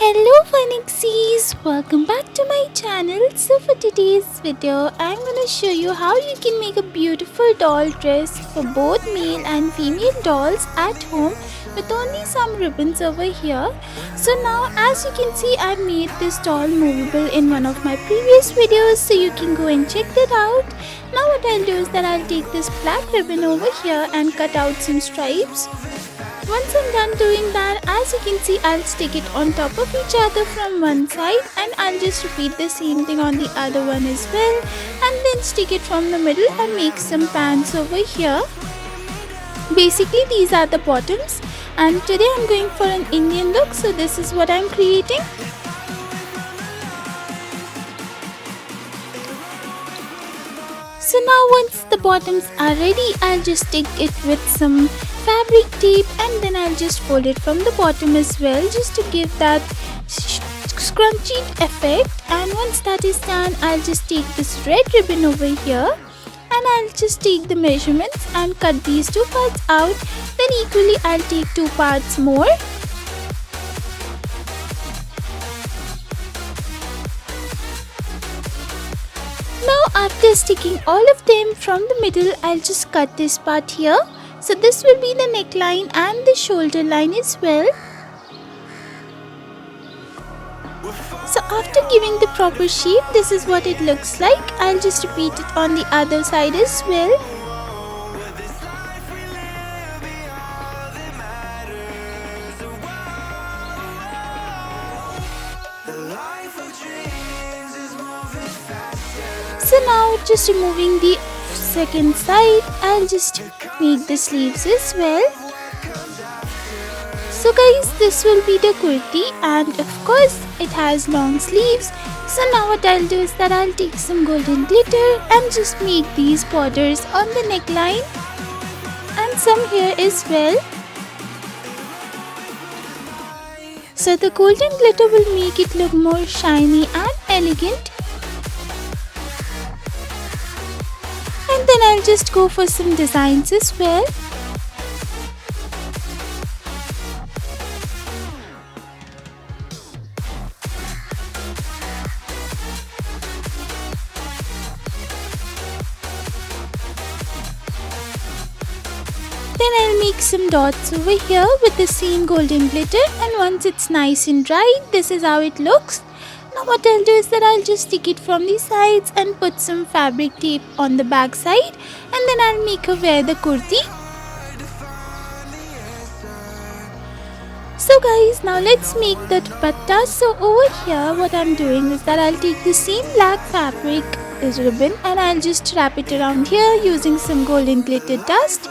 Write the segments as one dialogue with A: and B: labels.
A: Hello FunXies, welcome back to my channel. So for today's video, I'm gonna show you how you can make a beautiful doll dress for both male and female dolls at home with only some ribbons over here. So now as you can see, I've made this doll movable in one of my previous videos, so you can go and check that out. Now what I'll do is that I'll take this black ribbon over here and cut out some stripes. Once I'm done doing that, as you can see, I'll stick it on top of each other from one side, and I'll just repeat the same thing on the other one as well, and then stick it from the middle and make some pants over here. Basically these are the bottoms, and today I'm going for an Indian look, so this is what I'm creating. So now once the bottoms are ready, I'll just stick it with some fabric tape, and then I'll just fold it from the bottom as well, just to give that scrunchy effect. And once that is done, I'll just take this red ribbon over here and I'll just take the measurements and cut these two parts out. Then equally I'll take two parts more. Now after sticking all of them from the middle, I'll just cut this part here. So this will be the neckline and the shoulder line as well. So after giving the proper shape, this is what it looks like. I'll just repeat it on the other side as well. So now just removing the second side, I'll just make the sleeves as well. So guys, this will be the kurti, and of course it has long sleeves. So now what I'll do is that I'll take some golden glitter and just make these borders on the neckline and some here as well. So the golden glitter will make it look more shiny and elegant. And then I'll just go for some designs as well. Then I'll make some dots over here with the same golden glitter, and once it's nice and dry, this is how it looks. Now what I'll do is that I'll just stick it from the sides and put some fabric tape on the back side, and then I'll make her wear the kurti. So guys, now let's make the dupatta. So over here what I'm doing is that I'll take the same black fabric ribbon and I'll just wrap it around here using some golden glitter dust.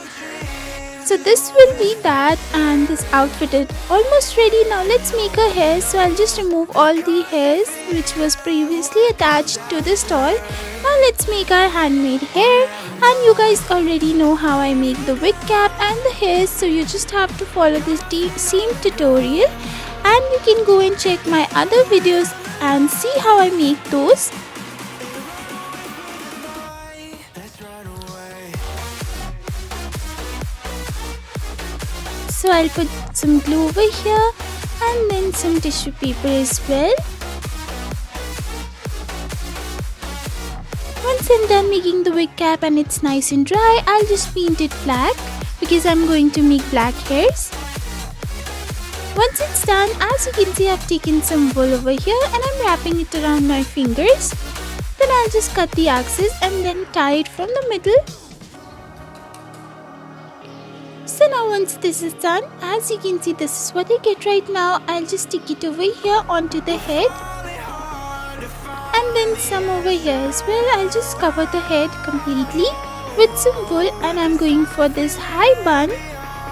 A: So this will be that, and this outfit is almost ready. Now let's make her hair. So I'll just remove all the hairs which was previously attached to this doll. Now let's make our handmade hair, and you guys already know how I make the wig cap and the hairs, so you just have to follow this same tutorial, and you can go and check my other videos and see how I make those. So I'll put some glue over here and then some tissue paper as well. Once I'm done making the wig cap and it's nice and dry, I'll just paint it black because I'm going to make black hairs. Once it's done, as you can see, I've taken some wool over here and I'm wrapping it around my fingers. Then I'll just cut the axis and then tie it from the middle. So now once this is done, as you can see, this is what I get right now. I'll just stick it over here onto the head, and then some over here as well. I'll just cover the head completely with some wool, and I'm going for this high bun.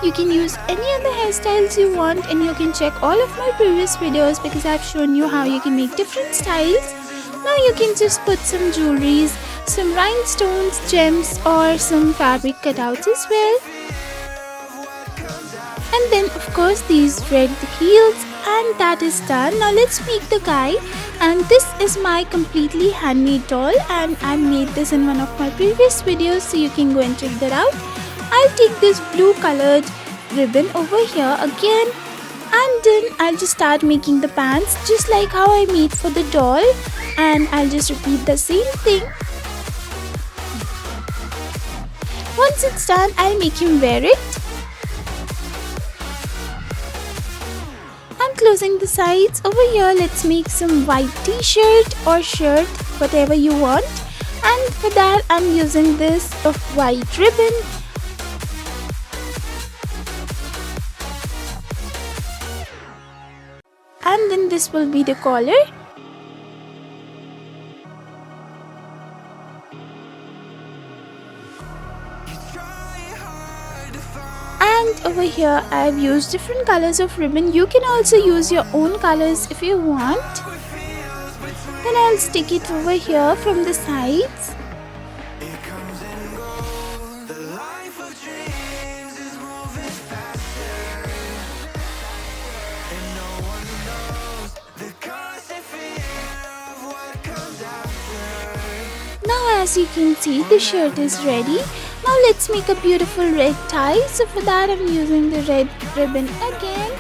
A: You can use any other hairstyles you want, and you can check all of my previous videos because I've shown you how you can make different styles. Now you can just put some jewelries, some rhinestones, gems, or some fabric cutouts as well. And then of course these red heels, and that is done. Now let's make the guy, and this is my completely handmade doll, and I made this in one of my previous videos, so you can go and check that out. I'll take this blue colored ribbon over here again And then I'll just start making the pants just like how I made for the doll, and I'll just repeat the same thing. Once it's done, I'll make him wear it. I'm closing the sides. Over here, let's make some white t-shirt or shirt, whatever you want. And for that, I'm using this of white ribbon. And then this will be the collar. And over here I've used different colors of ribbon. You can also use your own colors if you want. Then I'll stick it over here from the sides. Now as you can see, the shirt is ready. Now let's make a beautiful red tie. So for that I'm using the red ribbon again.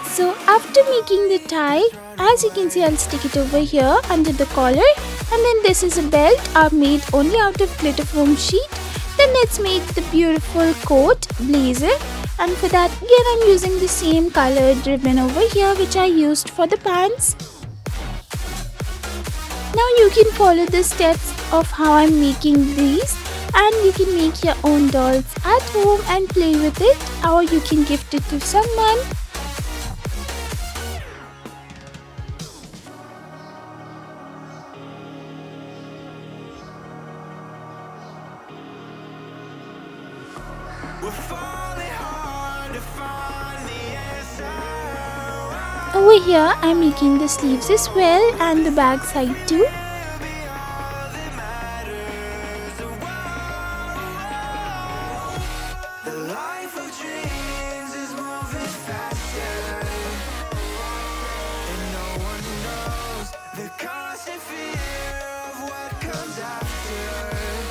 A: So after making the tie, as you can see, I'll stick it over here under the collar. And then this is a belt made only out of glitter foam sheet. Then let's make the beautiful coat blazer. And for that again I'm using the same colored ribbon over here which I used for the pants. Now you can follow the steps of how I'm making these, and you can make your own dolls at home and play with it, or you can gift it to someone. Over here I'm making the sleeves as well and the back side too.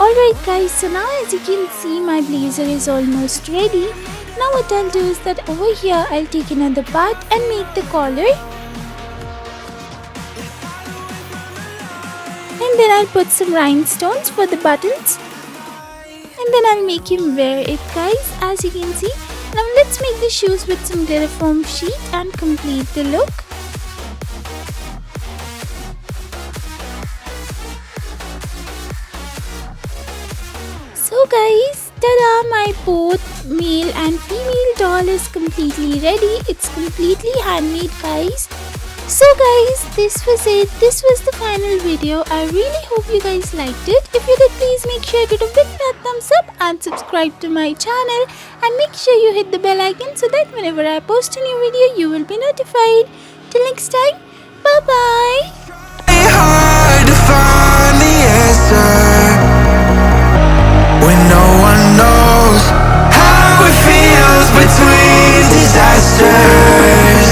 A: Alright guys, so now as you can see my blazer is almost ready. Now what I'll do is that over here I'll take another part and make the collar. And then I'll put some rhinestones for the buttons. And then I'll make him wear it guys, as you can see. Now let's make the shoes with some glitter foam sheet and complete the look. So guys, tada, my both male and female doll is completely ready. It's completely handmade guys. So guys, this was it. This was the final video. I really hope you guys liked it. If you did, please make sure to give a big fat thumbs up and subscribe to my channel. And make sure you hit the bell icon so that whenever I post a new video, you will be notified. Till next time, bye bye.
B: Hard to find the answer when no one knows how it feels between disasters.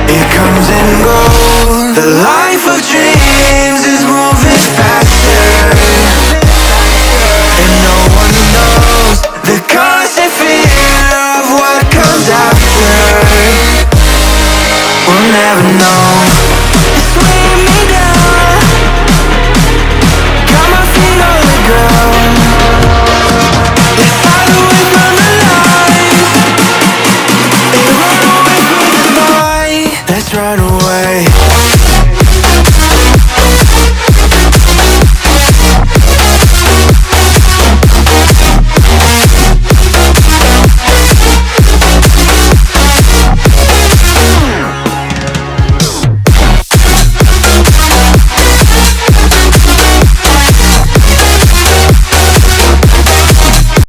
B: It comes and goes, the life of dreams.